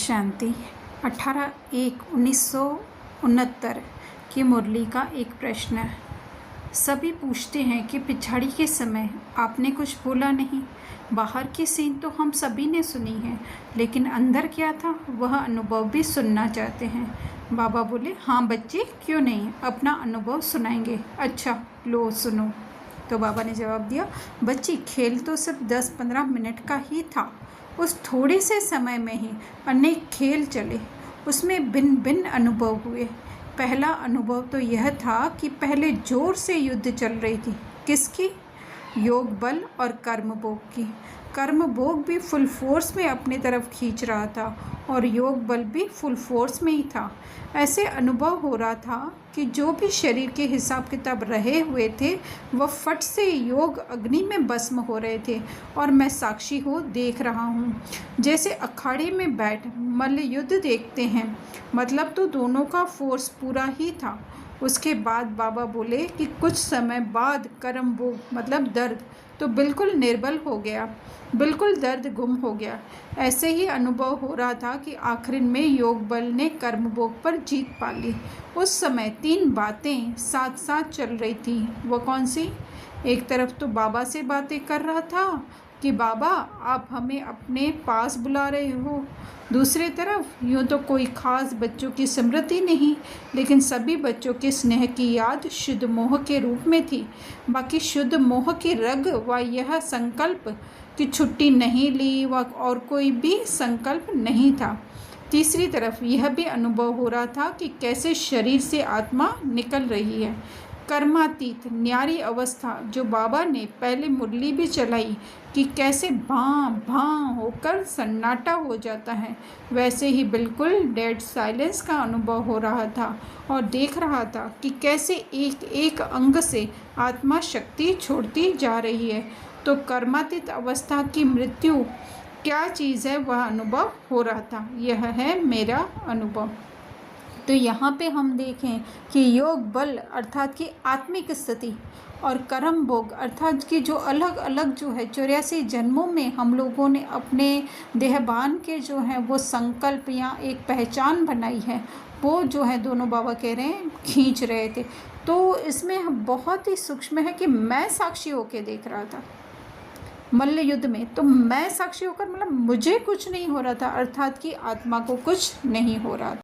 शांति। 18/1/1969 की मुरली का एक प्रश्न। सभी पूछते हैं कि पिछाड़ी के समय आपने कुछ बोला नहीं। बाहर की सीन तो हम सभी ने सुनी है, लेकिन अंदर क्या था वह अनुभव भी सुनना चाहते हैं। बाबा बोले, हाँ बच्चे, क्यों नहीं, अपना अनुभव सुनाएंगे। अच्छा लो सुनो। तो बाबा ने जवाब दिया, बच्ची, खेल तो सिर्फ 10-15 मिनट का ही था। उस थोड़े से समय में ही अनेक खेल चले, उसमें भिन्न भिन्न अनुभव हुए। पहला अनुभव तो यह था कि पहले जोर से युद्ध चल रही थी। किसकी? योग बल और कर्म भोग की। कर्म भोग भी फुल फोर्स में अपनी तरफ खींच रहा था और योग बल भी फुल फोर्स में ही था। ऐसे अनुभव हो रहा था कि जो भी शरीर के हिसाब किताब रहे हुए थे वह फट से योग अग्नि में भस्म हो रहे थे और मैं साक्षी हो देख रहा हूँ। जैसे अखाड़े में बैठ मल्ल युद्ध देखते हैं, मतलब तो दोनों का फोर्स पूरा ही था। उसके बाद बाबा बोले कि कुछ समय बाद कर्म भोग मतलब दर्द तो बिल्कुल निर्बल हो गया, बिल्कुल दर्द गुम हो गया। ऐसे ही अनुभव हो रहा था कि आखिर में योग बल ने कर्म भोग पर जीत पा ली। उस समय 3 बातें साथ साथ चल रही थी। वो कौन सी? एक तरफ तो बाबा से बातें कर रहा था कि बाबा आप हमें अपने पास बुला रहे हो। दूसरी तरफ यूँ तो कोई खास बच्चों की स्मृति नहीं, लेकिन सभी बच्चों के स्नेह की याद शुद्ध मोह के रूप में थी। बाकी शुद्ध मोह की रग व यह संकल्प कि छुट्टी नहीं ली व और कोई भी संकल्प नहीं था। तीसरी तरफ यह भी अनुभव हो रहा था कि कैसे शरीर से आत्मा निकल रही है। कर्मातीत न्यारी अवस्था जो बाबा ने पहले मुरली भी चलाई कि कैसे भां भां होकर सन्नाटा हो जाता है, वैसे ही बिल्कुल डेड साइलेंस का अनुभव हो रहा था और देख रहा था कि कैसे एक एक अंग से आत्मा शक्ति छोड़ती जा रही है। तो कर्मातीत अवस्था की मृत्यु क्या चीज़ है वह अनुभव हो रहा था। यह है मेरा अनुभव। तो यहाँ पे हम देखें कि योग बल अर्थात कि आत्मिक स्थिति और कर्म भोग अर्थात कि जो अलग अलग जो है 84 जन्मों में हम लोगों ने अपने देहभान के जो है वो संकल्प या एक पहचान बनाई है, वो जो है दोनों बाबा कह रहे हैं खींच रहे थे। तो इसमें बहुत ही सूक्ष्म है कि मैं साक्षी होकर देख रहा था मल्ल युद्ध में। तो मैं साक्षी होकर मतलब मुझे कुछ नहीं हो रहा था, अर्थात कि आत्मा को कुछ नहीं हो रहा था।